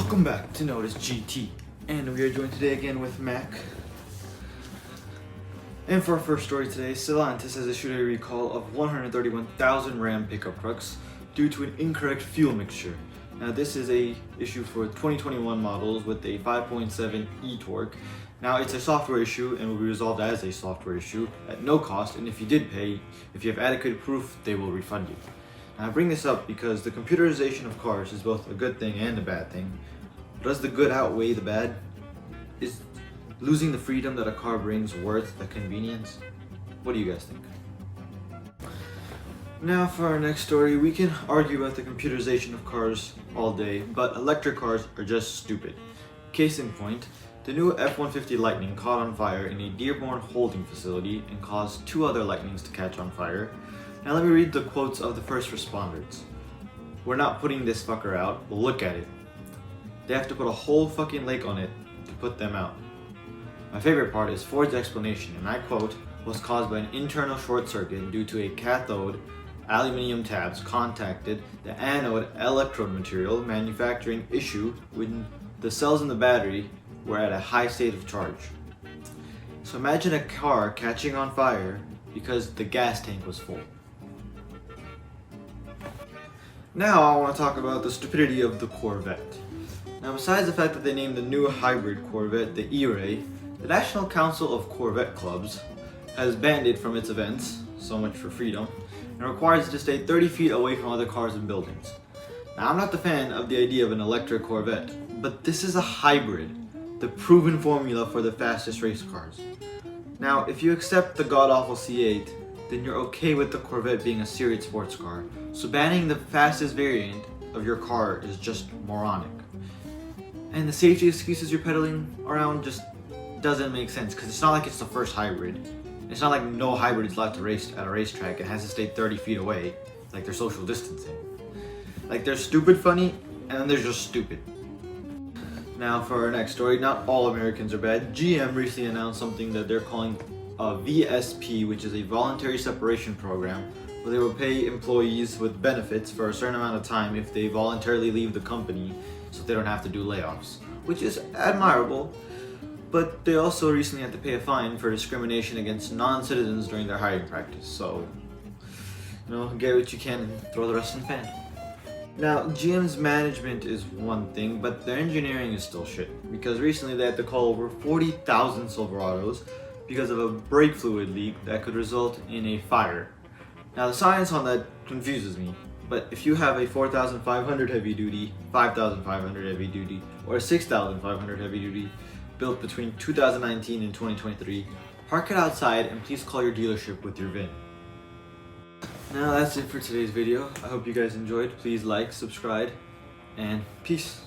Welcome back to NoticeGT, and we are joined today again with Mac. And for our first story today, Stellantis has issued a recall of 131,000 Ram pickup trucks due to an incorrect fuel mixture. Now this is a issue for 2021 models with a 5.7 e-torque. Now it's a software issue and will be resolved as a software issue at no cost, and if you did pay, if you have adequate proof, they will refund you. Now I bring this up because the computerization of cars is both a good thing and a bad thing. Does the good outweigh the bad? Is losing the freedom that a car brings worth the convenience? What do you guys think? Now for our next story, we can argue about the computerization of cars all day, but electric cars are just stupid. Case in point, the new F-150 Lightning caught on fire in a Dearborn holding facility and caused two other Lightnings to catch on fire. Now let me read the quotes of the first responders. "We're not putting this fucker out, look at it. They have to put a whole fucking lake on it to put them out." My favorite part is Ford's explanation, and I quote, "was caused by an internal short circuit due to a cathode aluminum tabs contacted the anode electrode material manufacturing issue when the cells in the battery were at a high state of charge." So imagine a car catching on fire because the gas tank was full. Now I want to talk about the stupidity of the Corvette. Now besides the fact that they named the new hybrid Corvette the E-Ray, the National Council of Corvette Clubs has banned it from its events, so much for freedom, and requires it to stay 30 feet away from other cars and buildings. Now I'm not the fan of the idea of an electric Corvette, but this is a hybrid, the proven formula for the fastest race cars. Now if you accept the god-awful C8, then you're okay with the Corvette being a serious sports car, so banning the fastest variant of your car is just moronic. And the safety excuses you're peddling around just doesn't make sense, because it's not like it's the first hybrid. It's not like no hybrid is allowed to race at a racetrack and has to stay 30 feet away, like they're social distancing. Like they're stupid funny, and then they're just stupid. Now for our next story, not all Americans are bad. GM recently announced something that they're calling a VSP, which is a voluntary separation program, where they will pay employees with benefits for a certain amount of time if they voluntarily leave the company so they don't have to do layoffs, which is admirable. But they also recently had to pay a fine for discrimination against non-citizens during their hiring practice. So, get what you can and throw the rest in the fan. Now, GM's management is one thing, but their engineering is still shit. Because recently they had to call over 40,000 Silverados because of a brake fluid leak that could result in a fire. Now the science on that confuses me, but if you have a 4,500 heavy duty, 5,500 heavy duty, or a 6,500 heavy duty built between 2019 and 2023, park it outside and please call your dealership with your VIN. Now that's it for today's video. I hope you guys enjoyed. Please like, subscribe, and peace.